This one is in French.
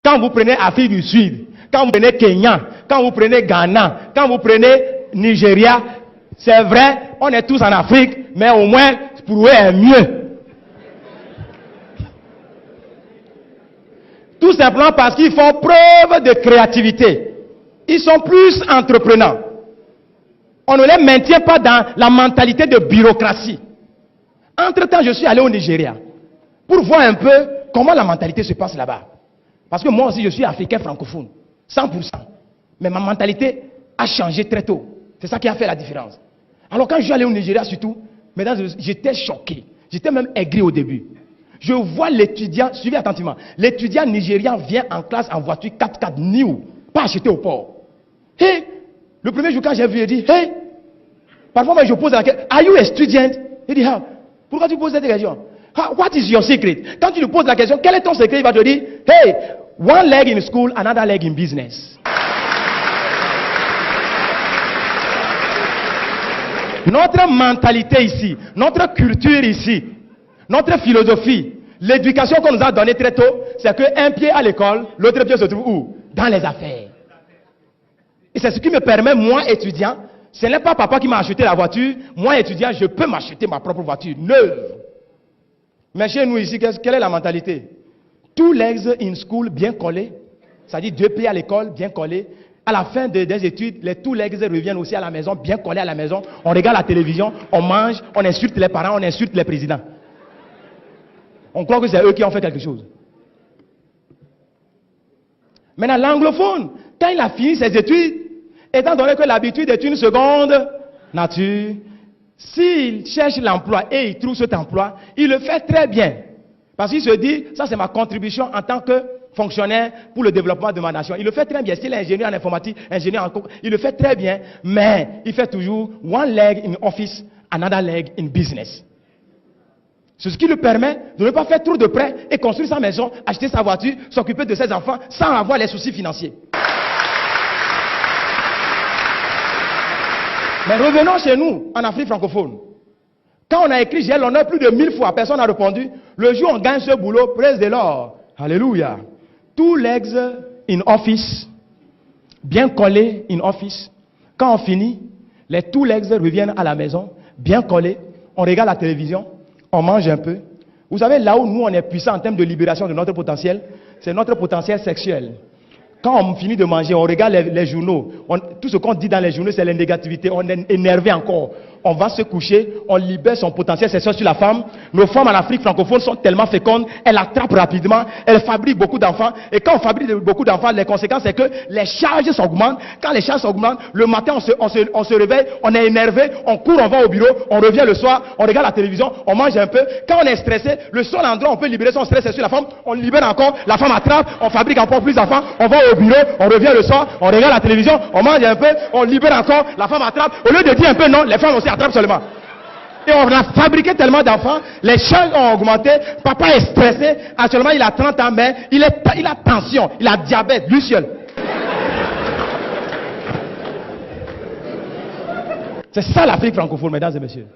Quand vous prenez Afrique du Sud, quand vous prenez Kenya, quand vous prenez Ghana, quand vous prenez Nigeria, c'est vrai, on est tous en Afrique, mais au moins, pour eux, est mieux. Tout simplement parce qu'ils font preuve de créativité. Ils sont plus entreprenants. On ne les maintient pas dans la mentalité de bureaucratie. Entre-temps, je suis allé au Nigeria pour voir un peu comment la mentalité se passe là-bas. Parce que moi aussi, je suis africain francophone, 100%. Mais ma mentalité a changé très tôt. C'est ça qui a fait la différence. Alors quand je suis allé au Nigeria surtout, mesdames, j'étais choqué. J'étais même aigri au début. Je vois l'étudiant, suivez attentivement, l'étudiant nigérian vient en classe en voiture 4x4 new, pas acheté au port. Hey, le premier jour quand j'ai vu, il dit, hey, parfois moi je pose la question, are you a student? Il dit, how? Pourquoi tu poses cette question? What is your secret? Quand tu lui poses la question, quel est ton secret? Il va te dire, hey, one leg in school, another leg in business. Notre mentalité ici, notre culture ici, notre philosophie, l'éducation qu'on nous a donnée très tôt, c'est qu'un pied à l'école, l'autre pied se trouve où? Dans les affaires. Et c'est ce qui me permet, moi étudiant, ce n'est pas papa qui m'a acheté la voiture, moi étudiant, je peux m'acheter ma propre voiture, neuve. Mais chez nous ici, quelle est la mentalité? Two legs in school, bien collés, c'est-à-dire 2 pieds à l'école, bien collés. À la fin des études, les two legs reviennent aussi à la maison, bien collés à la maison. On regarde la télévision, on mange, on insulte les parents, on insulte les présidents. On croit que c'est eux qui ont fait quelque chose. Maintenant, l'anglophone, quand il a fini ses études, étant donné que l'habitude est une seconde nature, s'il cherche l'emploi et il trouve cet emploi, il le fait très bien. Parce qu'il se dit, ça c'est ma contribution en tant que fonctionnaire pour le développement de ma nation. Il le fait très bien. S'il est ingénieur en informatique, ingénieur en cours, il le fait très bien. Mais il fait toujours one leg in office, another leg in business. C'est ce qui lui permet de ne pas faire trop de prêts et construire sa maison, acheter sa voiture, s'occuper de ses enfants sans avoir les soucis financiers. Mais revenons chez nous, en Afrique francophone. Quand on a écrit j'ai l'honneur plus de 1000 fois, personne n'a répondu. Le jour où on gagne ce boulot, praise the Lord. Alléluia. Two legs in office, bien collés in office. Quand on finit, les two legs reviennent à la maison, bien collés. On regarde la télévision, on mange un peu. Vous savez, là où nous on est puissant en termes de libération de notre potentiel, c'est notre potentiel sexuel. Quand on finit de manger, on regarde les journaux. Tout ce qu'on dit dans les journaux, c'est la négativité. On est énervé encore. On va se coucher, on libère son potentiel sexuel sur la femme. Nos femmes en Afrique francophone sont tellement fécondes, elles attrapent rapidement, elles fabriquent beaucoup d'enfants. Et quand on fabrique beaucoup d'enfants, les conséquences, c'est que les charges s'augmentent. Quand les charges s'augmentent, le matin, on se réveille, on est énervé, on court, on va au bureau, on revient le soir, on regarde la télévision, on mange un peu. Quand on est stressé, le seul endroit où on peut libérer son stress, c'est sur la femme. On libère encore, la femme attrape, on fabrique encore plus d'enfants, on va au bureau, on revient le soir, on regarde la télévision, on mange un peu, on libère encore, la femme attrape. Au lieu de dire un peu non, les femmes aussi attrapent seulement. Et on a fabriqué tellement d'enfants, les charges ont augmenté, papa est stressé, actuellement il a 30 ans, mais il a tension, il a diabète, lui seul. C'est ça l'Afrique francophone, mesdames et messieurs.